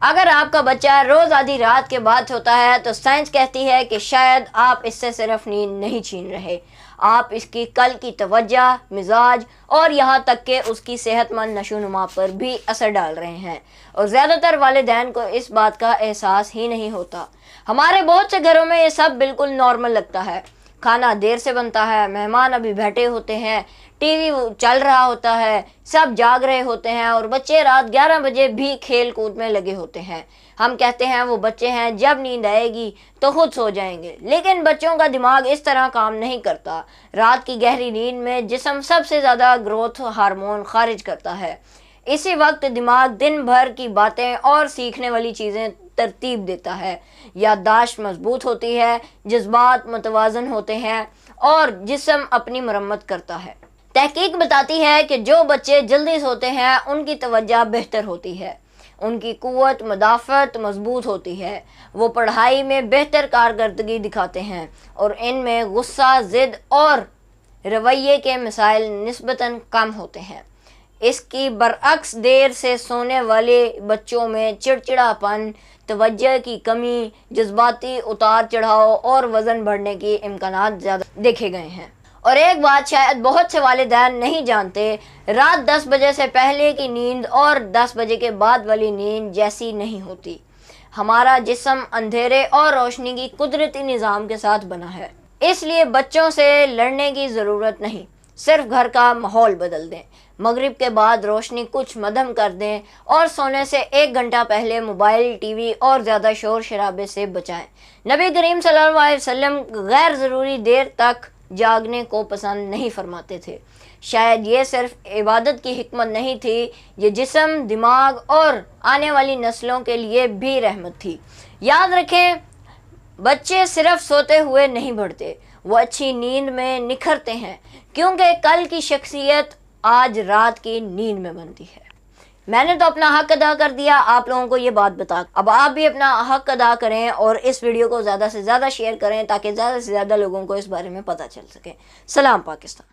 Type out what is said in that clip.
اگر آپ کا بچہ روز آدھی رات کے بعد ہوتا ہے تو سائنس کہتی ہے کہ شاید آپ اس سے صرف نیند نہیں چھین رہے، آپ اس کی کل کی توجہ، مزاج اور یہاں تک کہ اس کی صحت مند نشو و نما پر بھی اثر ڈال رہے ہیں، اور زیادہ تر والدین کو اس بات کا احساس ہی نہیں ہوتا۔ ہمارے بہت سے گھروں میں یہ سب بالکل نارمل لگتا ہے، کھانا دیر سے بنتا ہے، مہمان ابھی بیٹھے ہوتے ہیں، ٹی وی چل رہا ہوتا ہے، سب جاگ رہے ہوتے ہیں اور بچے رات 11 بجے بھی کھیل کود میں لگے ہوتے ہیں۔ ہم کہتے ہیں وہ بچے ہیں، جب نیند آئے گی تو خود سو جائیں گے، لیکن بچوں کا دماغ اس طرح کام نہیں کرتا۔ رات کی گہری نیند میں جسم سب سے زیادہ گروتھ ہارمون خارج کرتا ہے، اسی وقت دماغ دن بھر کی باتیں اور سیکھنے والی چیزیں ترتیب دیتا ہے، یادداشت مضبوط ہوتی ہے، جذبات متوازن ہوتے ہیں اور جسم اپنی مرمت کرتا ہے۔ تحقیق بتاتی ہے کہ جو بچے جلدی سوتے ہیں ان کی توجہ بہتر ہوتی ہے، ان کی قوت مدافعت مضبوط ہوتی ہے، وہ پڑھائی میں بہتر کارکردگی دکھاتے ہیں اور ان میں غصہ، ضد اور رویے کے مسائل نسبتاً کم ہوتے ہیں۔ اس کی برعکس دیر سے سونے والے بچوں میں چڑچڑاپن، توجہ کی کمی، جذباتی اتار چڑھاؤ اور وزن بڑھنے کے امکانات زیادہ دیکھے گئے ہیں۔ اور ایک بات شاید بہت سے والدین نہیں جانتے، رات 10 بجے سے پہلے کی نیند اور 10 بجے کے بعد والی نیند جیسی نہیں ہوتی۔ ہمارا جسم اندھیرے اور روشنی کی قدرتی نظام کے ساتھ بنا ہے، اس لیے بچوں سے لڑنے کی ضرورت نہیں، صرف گھر کا ماحول بدل دیں، مغرب کے بعد روشنی کچھ مدھم کر دیں اور سونے سے 1 گھنٹہ پہلے موبائل، ٹی وی اور زیادہ شور شرابے سے بچائیں۔ نبی کریم صلی اللہ علیہ وسلم غیر ضروری دیر تک جاگنے کو پسند نہیں فرماتے تھے۔ شاید یہ صرف عبادت کی حکمت نہیں تھی، یہ جسم، دماغ اور آنے والی نسلوں کے لیے بھی رحمت تھی۔ یاد رکھیں، بچے صرف سوتے ہوئے نہیں بڑھتے، وہ اچھی نیند میں نکھرتے ہیں، کیونکہ کل کی شخصیت آج رات کی نیند میں بنتی ہے۔ میں نے تو اپنا حق ادا کر دیا آپ لوگوں کو یہ بات بتا، اب آپ بھی اپنا حق ادا کریں اور اس ویڈیو کو زیادہ سے زیادہ شیئر کریں تاکہ زیادہ سے زیادہ لوگوں کو اس بارے میں پتہ چل سکے۔ سلام پاکستان۔